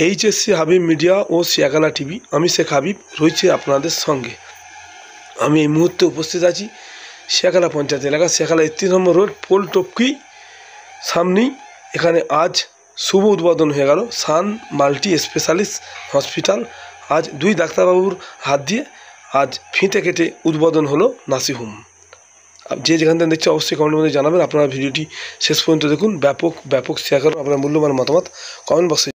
HSC Habib media ও Shiakhala TV, আমি শেখ হাবিব রয়েছে আপনাদের সঙ্গে। আমি এই মুহূর্তে উপস্থিত আছি শিয়াখালা পঞ্চায়েত এলাকা, শিয়াখালা ৩১ নম্বর রোড, পোল টপকি সামনেই। এখানে আজ শুভ উদ্বোধন হয়ে গেল সান মাল্টি স্পেশালিস্ট হসপিটাল। আজ দুই ডাক্তারবাবুর হাত দিয়ে আজ ফিতে কেটে উদ্বোধন হলো নার্সিংহোম। যে যেখান থেকে দেখছে অবশ্যই কমেন্টের মধ্যে জানাবেন। আপনারা ভিডিওটি শেষ পর্যন্ত দেখুন, ব্যাপক শেয়ার করুন, আপনার মূল্যবান মতামত কমেন্ট বক্সে।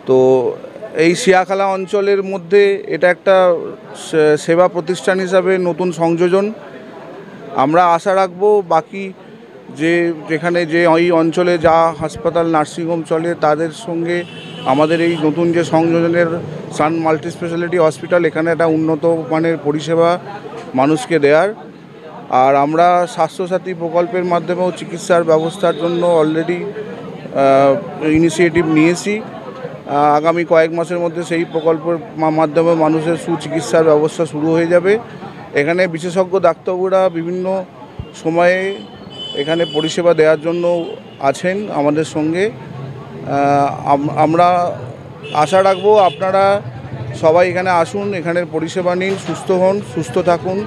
তো এই শিয়াখালা অঞ্চলের মধ্যে এটা একটা সেবা প্রতিষ্ঠান হিসাবে নতুন সংযোজন। আমরা আশা রাখবো বাকি যেখানে এই অঞ্চলে যা হাসপাতাল নার্সিংহোম চলে তাদের সঙ্গে আমাদের এই নতুন যে সংযোজনের সান মাল্টি স্পেশালিটি হসপিটাল, এখানে একটা উন্নত মানের পরিষেবা মানুষকে দেওয়ার। আর আমরা স্বাস্থ্যসাথী প্রকল্পের মাধ্যমেও চিকিৎসার ব্যবস্থার জন্য অলরেডি ইনিশিয়েটিভ নিয়েছি। আগামী কয়েক মাসের মধ্যে সেই প্রকল্পের মাধ্যমে মানুষের সুচিকিৎসার ব্যবস্থা শুরু হয়ে যাবে। এখানে বিশেষজ্ঞ ডাক্তারবাবুরা বিভিন্ন সময়ে এখানে পরিষেবা দেওয়ার জন্য আছেন আমাদের সঙ্গে। আমরা আশা রাখবো আপনারা সবাই এখানে আসুন, এখানের পরিষেবা নিন, সুস্থ হন, সুস্থ থাকুন,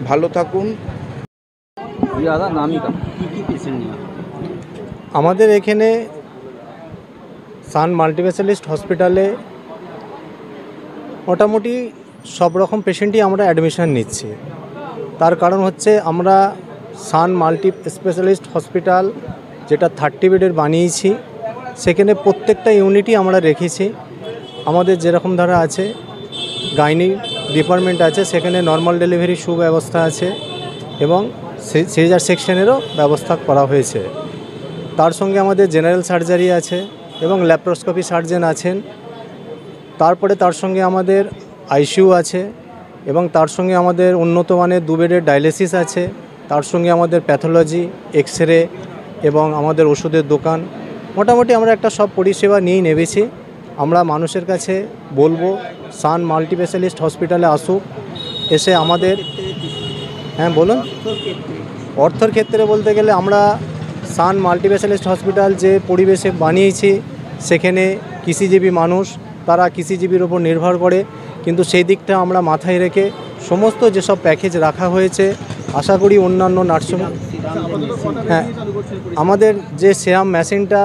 ভালো থাকুন। আমাদের এখানে সান মাল্টি স্পেশালিস্ট হসপিটালে মোটামুটি সব রকম পেশেন্টই আমরা অ্যাডমিশন নিচ্ছি। তার কারণ হচ্ছে আমরা সান মাল্টি স্পেশালিস্ট হসপিটাল যেটা 30 বেডের বানিয়েছি, সেখানে প্রত্যেকটা ইউনিটই আমরা রেখেছি। আমাদের যেরকম ধারা আছে গাইনি ডিপার্টমেন্ট আছে, সেখানে নর্মাল ডেলিভারির সুব্যবস্থা আছে এবং সিজার সেকশনেরও ব্যবস্থা করা হয়েছে। তার সঙ্গে আমাদের জেনারেল সার্জারি আছে এবং ল্যাপ্রোস্কোপি সার্জন আছেন। তারপরে তার সঙ্গে আমাদের আইসিইউ আছে এবং তার সঙ্গে আমাদের উন্নত মানের 2 বেডের ডায়ালিসিস আছে। তার সঙ্গে আমাদের প্যাথোলজি, এক্সরে এবং আমাদের ওষুধের দোকান। মোটামুটি আমরা একটা সব পরিষেবা নিয়েই নেমেছি। আমরা মানুষের কাছে বলবো সান মাল্টি স্পেশালিস্ট হসপিটালে আসুক, এসে আমাদের বলুন। অর্থের ক্ষেত্রে বলতে গেলে আমরা সান মাল্টি স্পেশালিস্ট হসপিটাল যে পরিবেশে বানিয়েছি, সেখানে কৃষিজীবী মানুষ, তারা কৃষিজীবীর ওপর নির্ভর করে, কিন্তু সেই দিকটা আমরা মাথায় রেখে সমস্ত যেসব প্যাকেজ রাখা হয়েছে, আশা করি অন্যান্য নার্সিং আমাদের যে সেরাম মেশিনটা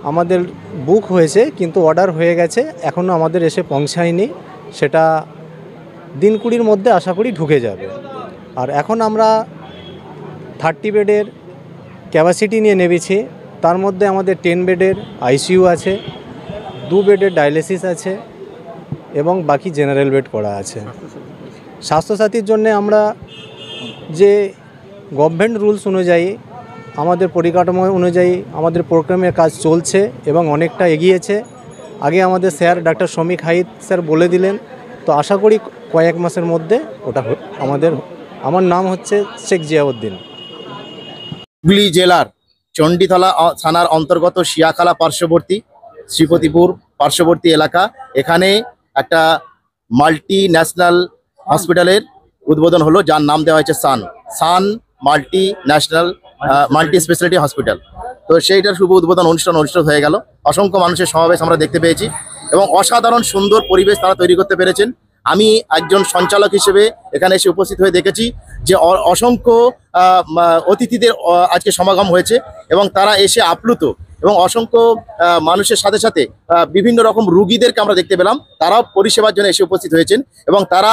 আমাদের বুক হয়েছে কিন্তু অর্ডার হয়ে গেছে, এখনও আমাদের এসে পৌঁছায়নি। সেটা দিন 20-র মধ্যে আশা করি ঢুকে যাবে। আর এখন আমরা 30 বেডের ক্যাপাসিটি নিয়ে নেমেছি। তার মধ্যে আমাদের 10 বেডের আইসিইউ আছে, 2 বেডের ডায়ালিসিস আছে এবং বাকি জেনারেল বেড করা আছে। স্বাস্থ্যসাথীর জন্যে আমরা যে গভর্নমেন্ট রুলস অনুযায়ী, আমাদের পরিকাঠামো অনুযায়ী আমাদের প্রোগ্রামের কাজ চলছে এবং অনেকটা এগিয়েছে। আগে আমাদের sir doctor Shamik Haid sir বলে দিলেন, তো আশা করি কয়েক মাসের মধ্যে ওটা আমার নাম হচ্ছে শেখ জিয়াউদ্দিন। হুগলি জেলার চণ্ডীতলা থানার অন্তর্গত শিয়াখালা পার্শ্ববর্তী শ্রীপতিপুর পার্শ্ববর্তী এলাকা, এখানে একটা মাল্টি ন্যাশনাল হসপিটালের উদ্বোধন হলো, যার নাম দেওয়া হয়েছে সান মাল্টি স্পেশালিটি হসপিটাল। তো সেইটার শুভ উদ্বোধন অনুষ্ঠান হয়ে গেল। অসংখ্য মানুষের সমাবেশ আমরা দেখতে পেয়েছি এবং অসাধারণ সুন্দর পরিবেশ তারা তৈরি করতে পেরেছেন। আমি একজন সঞ্চালক হিসেবে এখানে এসে উপস্থিত হয়ে দেখেছি যে অসংখ্য অতিথিদের আজকে সমাগম হয়েছে এবং তারা এসে আপ্লুত এবং অসংখ্য মানুষের সাথে সাথে বিভিন্ন রকম রুগীদেরকে আমরা দেখতে পেলাম, তারাও পরিষেবার জন্য এসে উপস্থিত হয়েছেন এবং তারা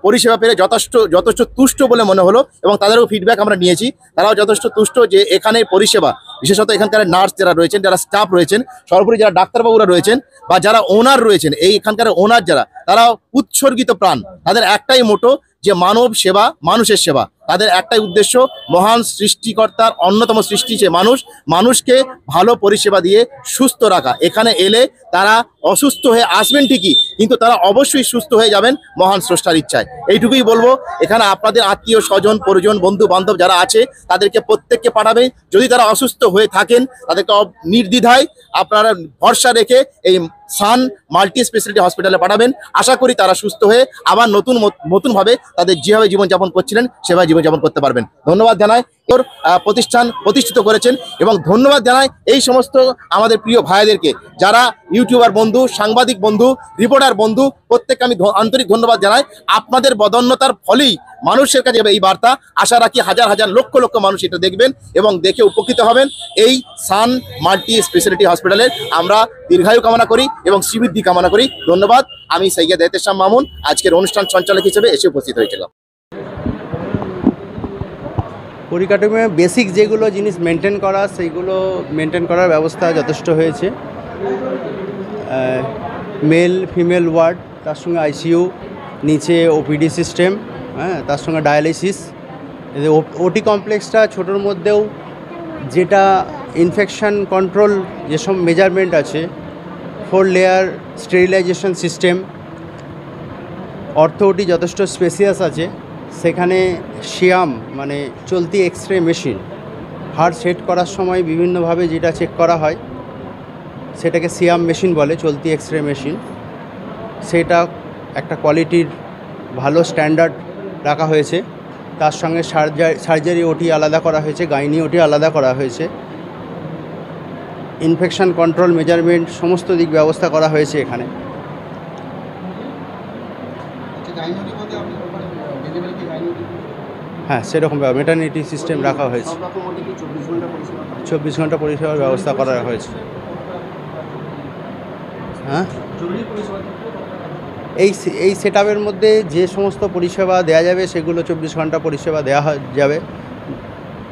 পরিষেবা পেয়ে যথেষ্ট তুষ্ট বলে মনে হলো এবং তাদেরও ফিডব্যাক আমরা নিয়েছি। তারাও যথেষ্ট তুষ্ট যে এখানে পরিষেবা, বিশেষত এখানকার নার্স যারা রয়েছেন, যারা স্টাফ রয়েছেন, সর্বোপরি যারা ডাক্তারবাবুরা রয়েছেন বা যারা ওনার রয়েছেন, এই এখানকার ওনার যারা, তারা উৎসর্গিত প্রাণ। তাদের একটাই মোটো যে মানব সেবা, মানুষের সেবা। তাদের একটাই উদ্দেশ্য, মহান সৃষ্টিকর্তার অন্যতম সৃষ্টি যে মানুষকে ভালো পরিষেবা দিয়ে সুস্থ রাখা। এখানে এলে তারা অসুস্থ হয়ে আসবেন ঠিকই, কিন্তু তারা অবশ্যই সুস্থ হয়ে যাবেন মহান স্রষ্টার ইচ্ছায়। এইটুকুই বলবো। এখানে আপনাদের আত্মীয় স্বজন, পরিজন, বন্ধু বান্ধব যারা আছে তাদেরকে প্রত্যেককে পাঠাবেন। যদি তারা অসুস্থ হয়ে থাকেন তাদেরকে নির্দ্বিধায় আপনারা ভরসা রেখে এই সান মাল্টি স্পেশালিটি হসপিটালে পাঠাবেন। আশা করি তারা সুস্থ হয়ে আবার নতুনভাবে তাদের যেভাবে জীবনযাপন করছিলেন সেভাবে জীবনযাপন করতে পারবেন। ধন্যবাদ জানাই ওর প্রতিষ্ঠান প্রতিষ্ঠিত করেছেন এবং ধন্যবাদ জানাই এই সমস্ত আমাদের প্রিয় ভাইদেরকে যারা ইউটিউবার বন্ধু, সাংবাদিক বন্ধু, রিপোর্টার বন্ধু, প্রত্যেককে আমি আন্তরিক ধন্যবাদ জানাই। আপনাদের বদান্যতার ফলেই মানুষের কাছে এই বার্তা। আশা রাখি হাজার হাজার লক্ষ লক্ষ মানুষ এটা দেখবেন এবং দেখে উপকৃত হবেন। এই সান মাল্টি স্পেশালিটি হসপিটালের আমরা দীর্ঘায়ু কামনা করি এবং শ্রীবৃদ্ধি কামনা করি। ধন্যবাদ। আমি সৈয়দ এহতেশাম মামুন আজকের অনুষ্ঠান সঞ্চালক হিসেবে এসে উপস্থিত হয়েছিলাম। পরিকাঠামো বেসিক যেগুলো জিনিস মেনটেন করা, সেইগুলো মেনটেন করার ব্যবস্থা যথেষ্ট হয়েছে। মেল ফিমেল ওয়ার্ড, তার সঙ্গে আইসিইউ, নিচে ওপিডি সিস্টেম, হ্যাঁ, তার সঙ্গে ডায়ালিসিস। ওটি কমপ্লেক্সটা ছোটোর মধ্যেও যেটা ইনফেকশন কন্ট্রোল যেসব মেজারমেন্ট আছে, 4 লেয়ার স্টেরিলাইজেশন সিস্টেম, অর্থোটি যথেষ্ট স্পেসিয়াস আছে। সেখানে শিয়াম মানে চলতি এক্স-রে মেশিন, হার্ট সেট করার সময় বিভিন্নভাবে যেটা চেক করা হয় সেটাকে সিয়াম মেশিন বলে, চলতি এক্স-রে মেশিন। সেটা একটা কোয়ালিটির ভালো স্ট্যান্ডার্ড রাখা হয়েছে। তার সঙ্গে সার্জারি ওটি আলাদা করা হয়েছে, গাইনি ওটি আলাদা করা হয়েছে। ইনফেকশন কন্ট্রোল মেজারমেন্ট সমস্ত দিক ব্যবস্থা করা হয়েছে এখানে। হ্যাঁ, সেরকম মেটারনিটি সিস্টেম রাখা হয়েছে। 24 ঘন্টা পরিষেবার ব্যবস্থা করা হয়েছে। হ্যাঁ, এই সেট আপের মধ্যে যে সমস্ত পরিষেবা দেওয়া যাবে সেগুলো 24 ঘন্টা পরিষেবা দেওয়া যাবে,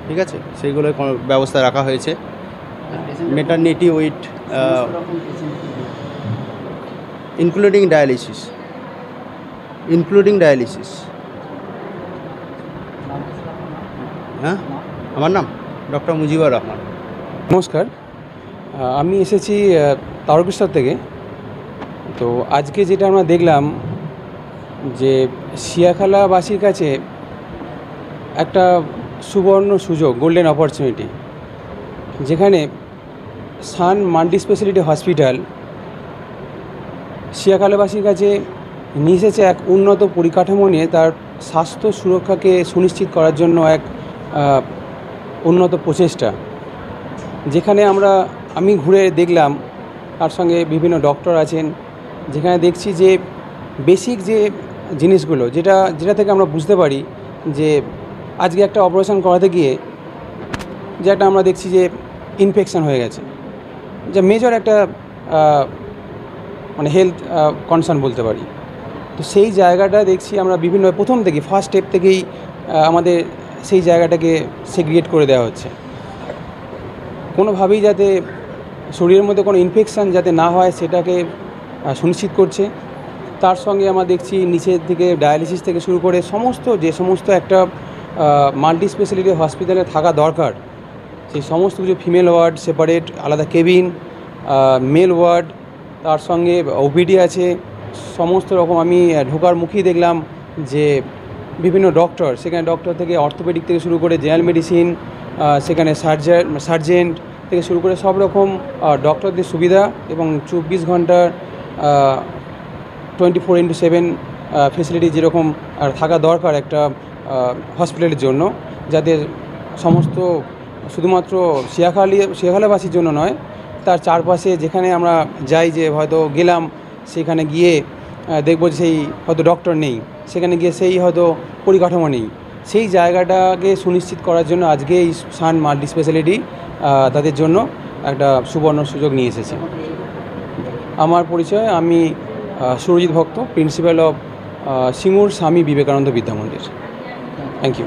ঠিক আছে, সেইগুলো ব্যবস্থা রাখা হয়েছে। Maternity with including dialysis. হ্যাঁ, আমার নাম ডক্টর মুজিবুর রহমান। নমস্কার, আমি এসেছি তারকেশ্বর থেকে। তো আজকে যেটা আমরা দেখলাম যে শিয়াখালাবাসীর কাছে একটা সুবর্ণ সুযোগ, গোল্ডেন অপরচুনিটি, যেখানে সান মাল্টি স্পেশালিটি হসপিটাল শিয়াখালাবাসীর কাছে নিয়ে এসেছে এক উন্নত পরিকাঠামো নিয়ে তার স্বাস্থ্য সুরক্ষাকে সুনিশ্চিত করার জন্য এক উন্নত প্রচেষ্টা। যেখানে আমি ঘুরে দেখলাম, তার সঙ্গে বিভিন্ন ডক্টর আছেন, যেখানে দেখছি যে বেসিক যে জিনিসগুলো যেটা থেকে আমরা বুঝতে পারি যে আজকে একটা অপারেশন করাতে গিয়ে যে একটা আমরা দেখছি যে ইনফেকশন হয়ে গেছে, যা মেজর একটা মানে হেলথ কনসার্ন বলতে পারি। তো সেই জায়গাটা দেখছি আমরা বিভিন্ন প্রথম থেকে ফার্স্ট স্টেপ থেকেই আমাদের সেই জায়গাটাকে সেগ্রিগেট করে দেওয়া হচ্ছে, কোনোভাবেই যাতে শরীরের মধ্যে কোনো ইনফেকশান যাতে না হয় সেটাকে সুনিশ্চিত করছে। তার সঙ্গে আমরা দেখছি নিচের থেকে ডায়ালিসিস থেকে শুরু করে যে সমস্ত একটা মাল্টি স্পেশালিটি হসপিটালে থাকা দরকার, সেই সমস্ত কিছু, ফিমেল ওয়ার্ড সেপারেট, আলাদা কেবিন, মেল ওয়ার্ড, তার সঙ্গে ওপিডি আছে, সমস্ত রকম। আমি ঢোকার মুখেই দেখলাম যে বিভিন্ন ডক্টর, সেখানে ডক্টর থেকে অর্থোপেডিক থেকে শুরু করে জেনারেল মেডিসিন, সেখানে সার্জেন্ট থেকে শুরু করে সব রকম ডক্টরদের সুবিধা এবং 24 ঘন্টার 24x7 ফেসিলিটি যেরকম থাকা দরকার একটা হসপিটালের জন্য, যাতে সমস্ত শুধুমাত্র শিয়াখালাবাসীর জন্য নয়, তার চারপাশে যেখানে আমরা যাই, যে হয়তো গেলাম সেখানে গিয়ে দেখবো যে সেই হয়তো ডক্টর নেই, সেখানে গিয়ে সেই হয়তো পরিকাঠামো নেই, সেই জায়গাটাকে সুনিশ্চিত করার জন্য আজকে এই সান মাল্টি স্পেশালিটি তাদের জন্য একটা সুবর্ণ সুযোগ নিয়ে এসেছে। আমার পরিচয়, আমি সুরজিৎ ভক্ত, principal of Singur Swami Vivekananda Vidyamandir. Thank you.